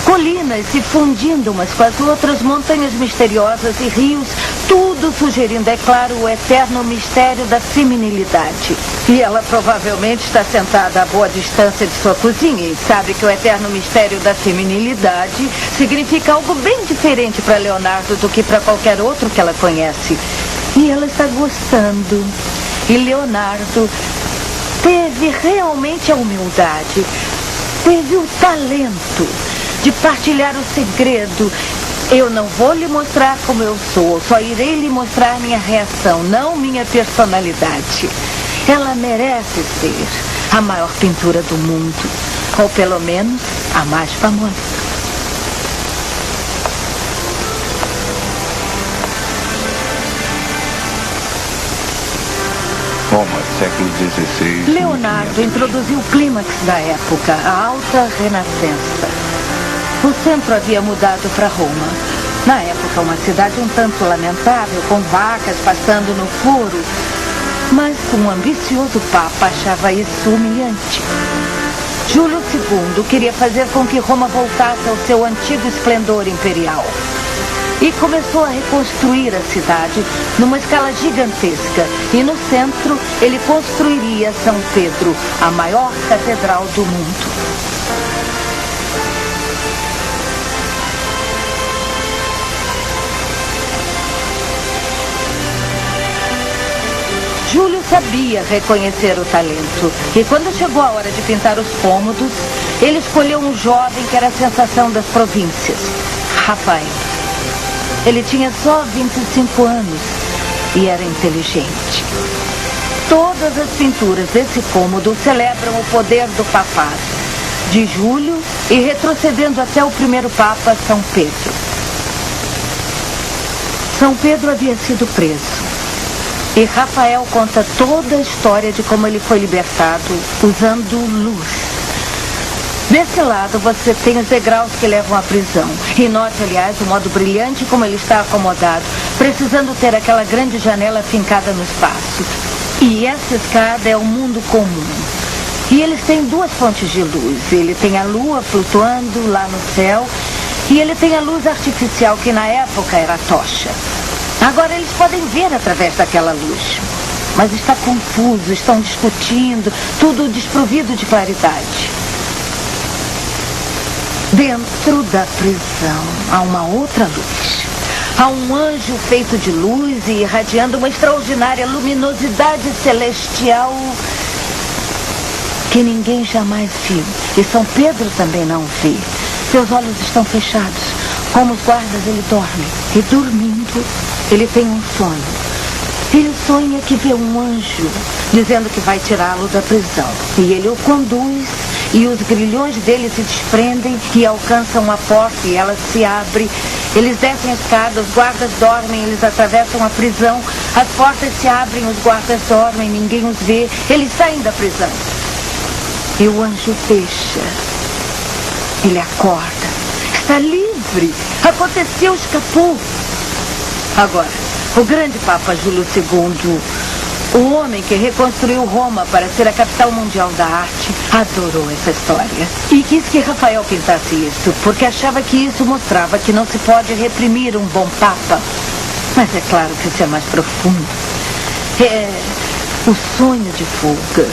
colinas se fundindo umas com as outras, montanhas misteriosas e rios, tudo sugerindo, é claro, o eterno mistério da feminilidade. E ela provavelmente está sentada a boa distância de sua cozinha e sabe que o eterno mistério da feminilidade significa algo bem diferente para Leonardo do que para qualquer outro que ela conhece. E ela está gostando. E Leonardo teve realmente a humildade, teve o talento de partilhar o segredo. Eu não vou lhe mostrar como eu sou, só irei lhe mostrar minha reação, não minha personalidade. Ela merece ser a maior pintura do mundo, ou pelo menos a mais famosa. Roma, século XVI. Leonardo introduziu o clímax da época, a Alta Renascença. O centro havia mudado para Roma. Na época, uma cidade um tanto lamentável, com vacas pastando no furo. Mas um ambicioso papa achava isso humilhante. Júlio II queria fazer com que Roma voltasse ao seu antigo esplendor imperial. E começou a reconstruir a cidade numa escala gigantesca. E no centro, ele construiria São Pedro, a maior catedral do mundo. Júlio sabia reconhecer o talento. E quando chegou a hora de pintar os cômodos, ele escolheu um jovem que era a sensação das províncias, Rafael. Ele tinha só 25 anos e era inteligente. Todas as pinturas desse cômodo celebram o poder do papado, de Júlio e retrocedendo até o primeiro papa, São Pedro. São Pedro havia sido preso. E Rafael conta toda a história de como ele foi libertado usando luz. Desse lado você tem os degraus que levam à prisão. E note, aliás, o modo brilhante como ele está acomodado, precisando ter aquela grande janela fincada no espaço. E essa escada é o mundo comum. E eles têm duas fontes de luz. Ele tem a lua flutuando lá no céu e ele tem a luz artificial que na época era a tocha. Agora eles podem ver através daquela luz. Mas está confuso, estão discutindo, tudo desprovido de claridade. Dentro da prisão há uma outra luz. Há um anjo feito de luz e irradiando uma extraordinária luminosidade celestial que ninguém jamais viu. E São Pedro também não vê. Seus olhos estão fechados. Como os guardas, ele dorme. E dormindo, ele tem um sonho. Ele sonha que vê um anjo dizendo que vai tirá-lo da prisão. E ele o conduz e os grilhões dele se desprendem e alcançam a porta e ela se abre. Eles descem a escada, os guardas dormem, eles atravessam a prisão. As portas se abrem, os guardas dormem, ninguém os vê. Eles saem da prisão. E o anjo deixa. Ele acorda. Está livre. Aconteceu, escapou. Agora, o grande Papa Júlio II, o homem que reconstruiu Roma para ser a capital mundial da arte, adorou essa história. E quis que Rafael pintasse isso, porque achava que isso mostrava que não se pode reprimir um bom Papa. Mas é claro que isso é mais profundo. É o sonho de fuga.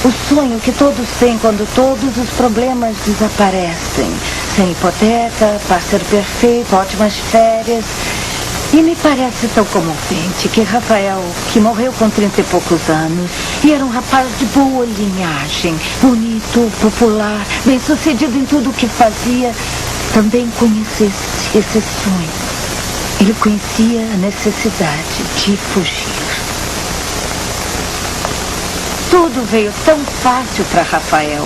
O sonho que todos têm quando todos os problemas desaparecem. Sem hipoteca, parceiro perfeito, ótimas férias. E me parece tão comovente que Rafael, que morreu com 30 e poucos anos, e era um rapaz de boa linhagem, bonito, popular, bem-sucedido em tudo o que fazia, também conhecesse esse sonho. Ele conhecia a necessidade de fugir. Tudo veio tão fácil para Rafael.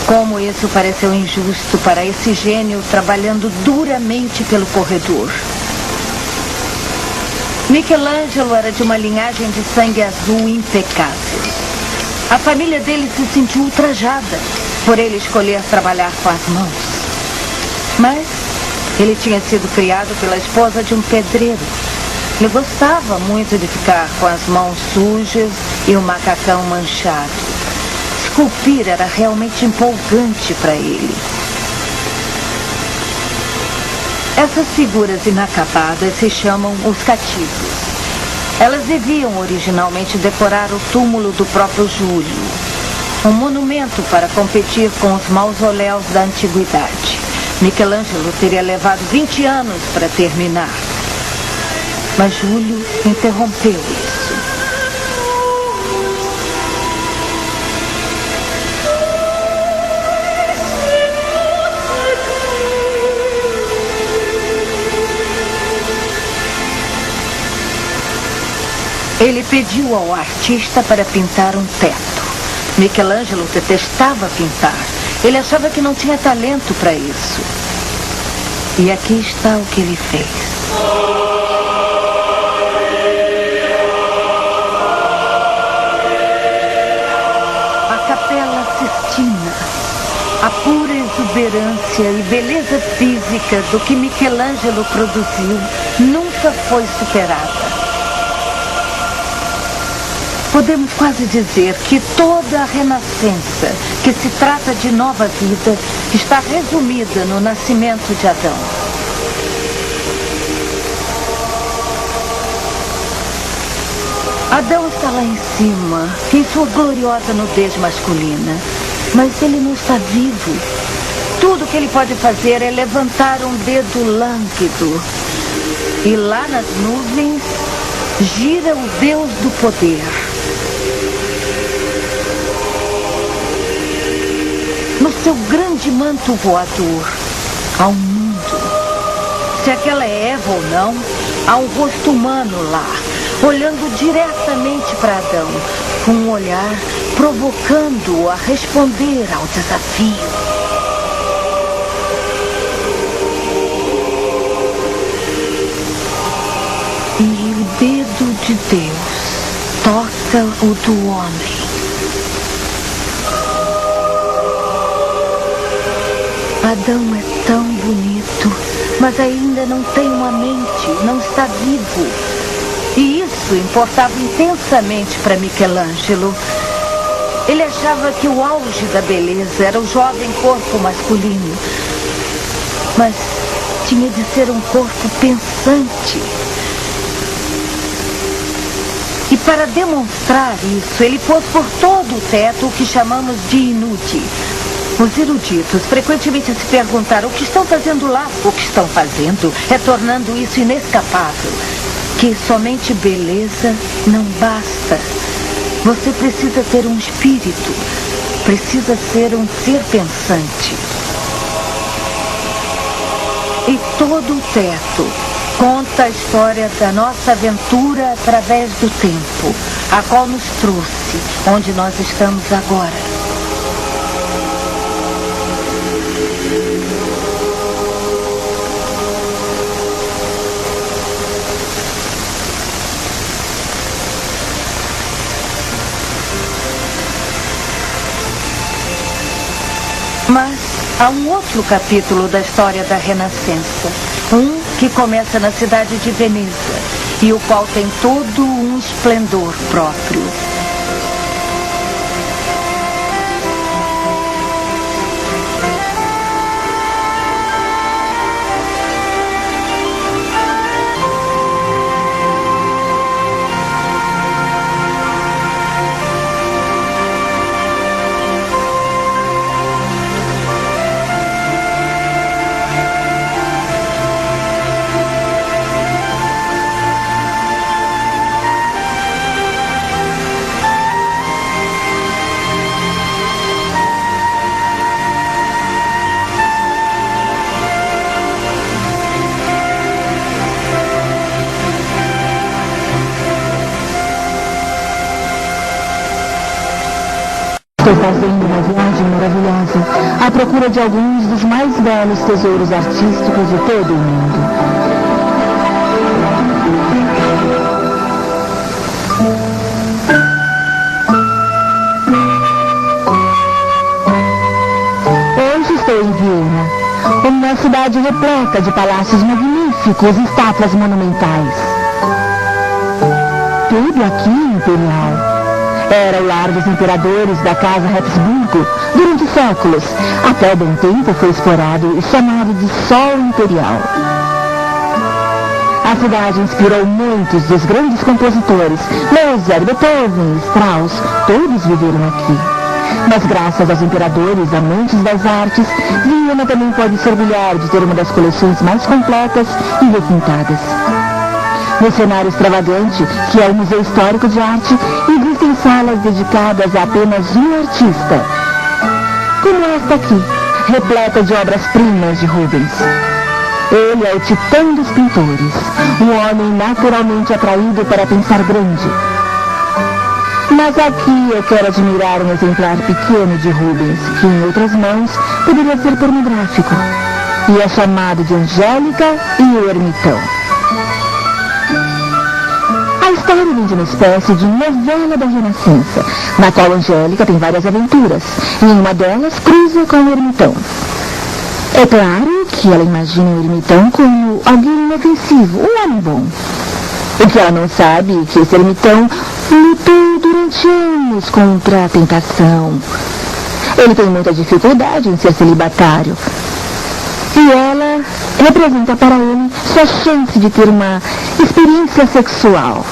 Como isso pareceu injusto para esse gênio trabalhando duramente pelo corredor. Michelangelo era de uma linhagem de sangue azul impecável. A família dele se sentiu ultrajada por ele escolher trabalhar com as mãos. Mas Ele tinha sido criado pela esposa de um pedreiro. Ele gostava muito de ficar com as mãos sujas e o macacão manchado. Esculpir era realmente empolgante para ele. Essas figuras inacabadas se chamam os cativos. Elas deviam originalmente decorar o túmulo do próprio Júlio, um monumento para competir com os mausoléus da antiguidade. Michelangelo teria levado 20 anos para terminar, mas Júlio interrompeu isso. Ele pediu ao artista para pintar um teto. Michelangelo detestava pintar. Ele achava que não tinha talento para isso. E aqui está o que ele fez. A Capela Sistina. A pura exuberância e beleza física do que Michelangelo produziu nunca foi superada. Podemos quase dizer que toda a Renascença, que se trata de nova vida, está resumida no nascimento de Adão. Adão está lá em cima, em sua gloriosa nudez masculina, mas ele não está vivo. Tudo que ele pode fazer é levantar um dedo lânguido. E lá nas nuvens, gira o Deus do poder. No seu grande manto voador, há um mundo. Se aquela é Eva ou não, há um rosto humano lá, olhando diretamente para Adão, com um olhar provocando-o a responder ao desafio. E o dedo de Deus toca o do homem. Adão é tão bonito, mas ainda não tem uma mente, não está vivo. E isso importava intensamente para Michelangelo. Ele achava que o auge da beleza era o jovem corpo masculino. Mas tinha de ser um corpo pensante. E para demonstrar isso, ele pôs por todo o teto o que chamamos de inuti. Os eruditos frequentemente se perguntaram o que estão fazendo lá. O que estão fazendo é tornando isso inescapável. Que somente beleza não basta. Você precisa ter um espírito. Precisa ser um ser pensante. E todo o teto conta a história da nossa aventura através do tempo, a qual nos trouxe onde nós estamos agora. Mas há um outro capítulo da história da Renascença. Um que começa na cidade de Veneza e o qual tem todo um esplendor próprio. Estou fazendo uma viagem maravilhosa à procura de alguns dos mais belos tesouros artísticos de todo o mundo. Hoje estou em Viena, onde nossa cidade repleta de palácios magníficos e estátuas monumentais. Tudo aqui imperial. Era o lar dos imperadores da casa Habsburgo durante séculos, até bem tempo foi explorado e chamado de Sol Imperial. A cidade inspirou muitos dos grandes compositores. Mozart, Beethoven e Strauss, todos viveram aqui. Mas graças aos imperadores amantes das artes, Viena também pode se orgulhar de ter uma das coleções mais completas e requintadas. No cenário extravagante, que é o Museu Histórico de Arte, existem salas dedicadas a apenas um artista. Como esta aqui, repleta de obras-primas de Rubens. Ele é o titã dos pintores, um homem naturalmente atraído para pensar grande. Mas aqui eu quero admirar um exemplar pequeno de Rubens, que em outras mãos poderia ser pornográfico, e é chamado de Angélica e o Ermitão. A história vem de uma espécie de novela da Renascença, na qual Angélica tem várias aventuras, e em uma delas cruza com o Ermitão. É claro que ela imagina o Ermitão como alguém inofensivo, um homem bom. O que ela não sabe é que esse Ermitão lutou durante anos contra a tentação. Ele tem muita dificuldade em ser celibatário. E ela representa para ele sua chance de ter uma experiência sexual.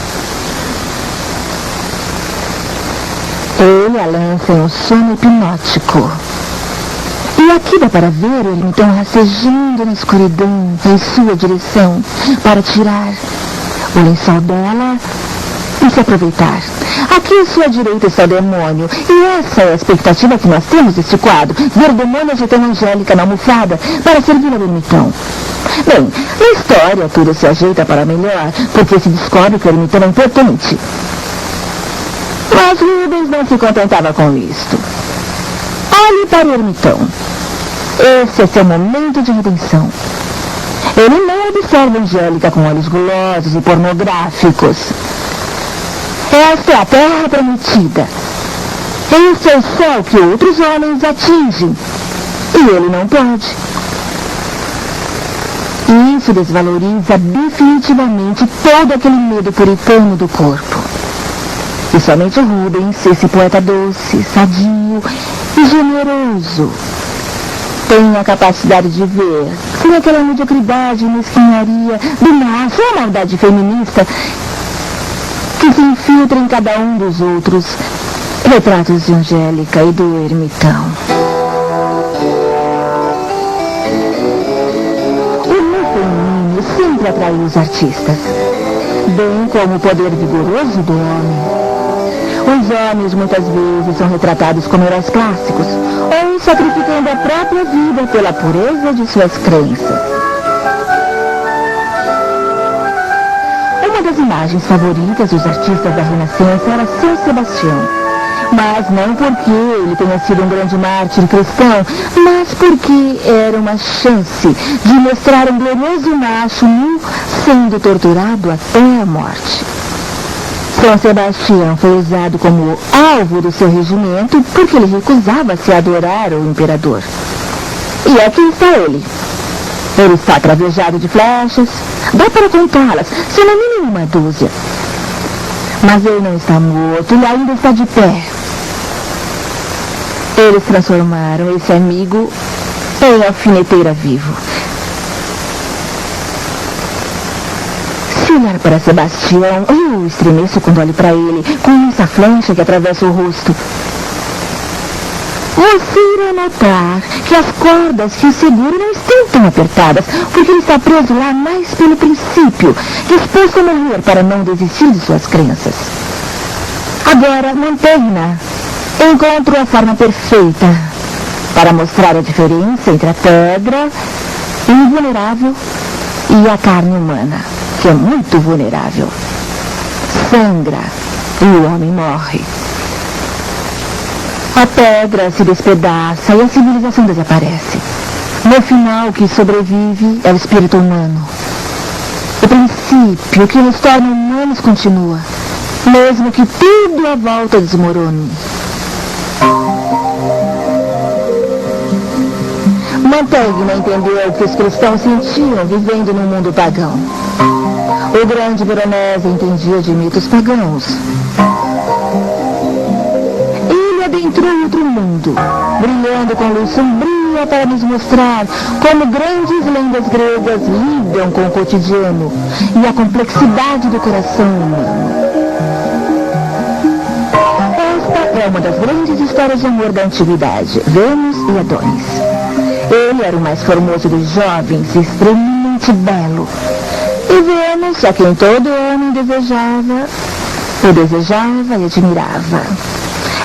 Ele a lança em um sono hipnótico. E aqui dá para ver o Ermitão rastejando na escuridão em sua direção para tirar o lençol dela e se aproveitar. Aqui à sua direita está o demônio, e essa é a expectativa que nós temos deste quadro, ver o demônio agitando a Angélica na almofada para servir ao Ermitão. Bem, na história tudo se ajeita para melhor, porque se descobre que o Ermitão é importante. Mas Rubens não se contentava com isto. Olhe para o Ermitão. Esse é seu momento de redenção. Ele não observa Angélica com olhos gulosos e pornográficos. Esta é a terra prometida. Este é o céu que outros homens atingem. E ele não pode. Isso desvaloriza definitivamente todo aquele medo puritano do corpo. E somente Rubens, esse poeta doce, sadio e generoso, tem a capacidade de ver, sem aquela mediocridade e mesquinharia do macho, a maldade feminista que se infiltra em cada um dos outros retratos de Angélica e do Ermitão. O amor feminino sempre atraiu os artistas, bem como o poder vigoroso do homem. Os homens muitas vezes são retratados como heróis clássicos, ou sacrificando a própria vida pela pureza de suas crenças. Uma das imagens favoritas dos artistas da Renascença era São Sebastião. Mas não porque ele tenha sido um grande mártir cristão, mas porque era uma chance de mostrar um glorioso macho nu sendo torturado até a morte. São Sebastião foi usado como alvo do seu regimento porque ele recusava-se a adorar o imperador. E aqui está ele. Ele está cravejado de flechas, dá para contá-las, se no mínimo uma dúzia. Mas ele não está morto, ele ainda está de pé. Eles transformaram esse amigo em alfineteira vivo. Se olhar para Sebastião, eu estremeço quando olho para ele, com essa flecha que atravessa o rosto. Você irá notar que as cordas que o seguram não estão tão apertadas, porque ele está preso lá mais pelo princípio, disposto a morrer para não desistir de suas crenças. Agora, mantenha. Encontro a forma perfeita para mostrar a diferença entre a pedra invulnerável e a carne humana, que é muito vulnerável. Sangra e o homem morre. A pedra se despedaça e a civilização desaparece. No final, o que sobrevive é o espírito humano. O princípio que nos torna humanos continua, mesmo que tudo à volta Mantegna entendeu o que os cristãos sentiam vivendo num mundo pagão. O grande Veronese entendia de mitos pagãos. Ele adentrou outro mundo, brilhando com luz sombria para nos mostrar como grandes lendas gregas lidam com o cotidiano e a complexidade do coração humano. Esta é uma das grandes histórias de amor da antiguidade, Vênus e Adonis. Ele era o mais formoso dos jovens e extremamente belo. E Vênus, a quem todo homem desejava, o desejava e admirava.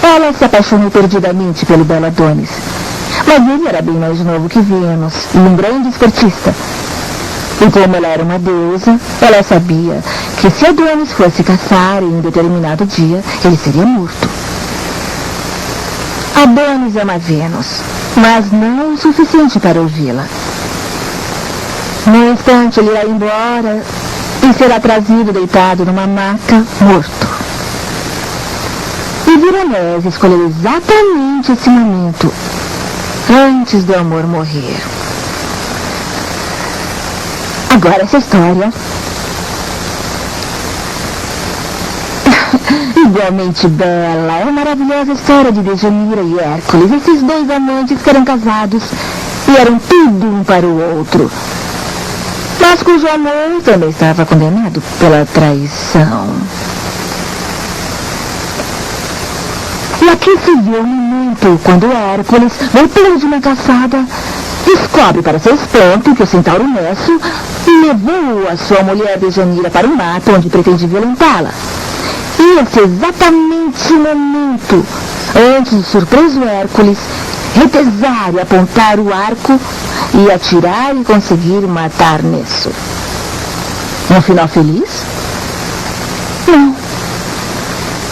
Ela se apaixonou perdidamente pelo belo Adonis. Mas ele era bem mais novo que Vênus e um grande esportista. E como ela era uma deusa, ela sabia que se Adonis fosse caçar em um determinado dia, ele seria morto. Adonis ama Vênus, mas não o suficiente para ouvi-la. No instante, ele irá embora e será trazido deitado numa maca, morto. E Veronese escolheu exatamente esse momento, antes do amor morrer. Agora essa história, igualmente bela, é uma maravilhosa história de Dejanira e Hércules, esses dois amantes que eram casados e eram tudo um para o outro, mas cujo amor também estava condenado pela traição. E aqui se vê o momento quando Hércules, voltando de uma caçada, descobre para seu espanto que o centauro Nesso levou a sua mulher Dejanira para o mato onde pretende violentá-la. E esse é exatamente o momento antes do surpreso Hércules retesar e apontar o arco e atirar e conseguir matar Nesso. Um final feliz? Não.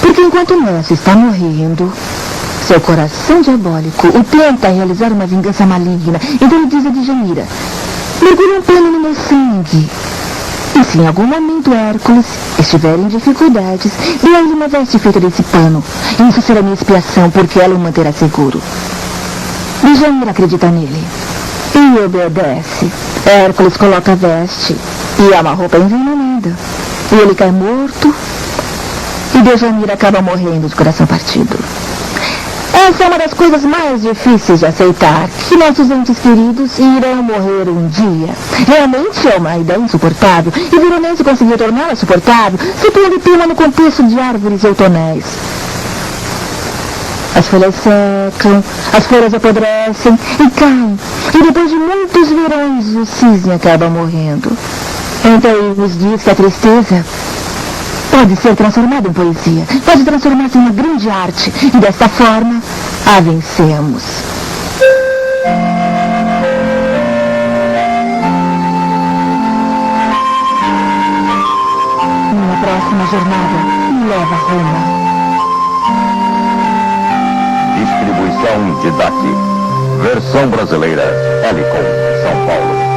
Porque enquanto Nesso está morrendo, seu coração diabólico o tenta realizar uma vingança maligna. Então ele diz a Dejanira: mergulhe um pano no meu sangue. E se em algum momento Hércules estiver em dificuldades, dê a ele uma veste feita desse pano. Isso será minha expiação, porque ela o manterá seguro. Dejanira acredita nele e obedece. Hércules coloca a veste e é uma roupa envenenada. E ele cai morto e Dejanira acaba morrendo de coração partido. Essa é uma das coisas mais difíceis de aceitar, que nossos entes queridos irão morrer um dia. Realmente é uma ideia insuportável, e Veronese conseguiu torná-la suportável, se pondo tema no contexto de árvores outonais. As folhas secam, as folhas apodrecem e caem, e depois de muitos verões o cisne acaba morrendo. Então ele nos diz que a tristeza pode ser transformada em poesia, pode transformar-se em uma grande arte, e desta forma a vencemos. Minha próxima jornada me leva a Roma. Distribuição Didac. Versão brasileira, Helicon, São Paulo.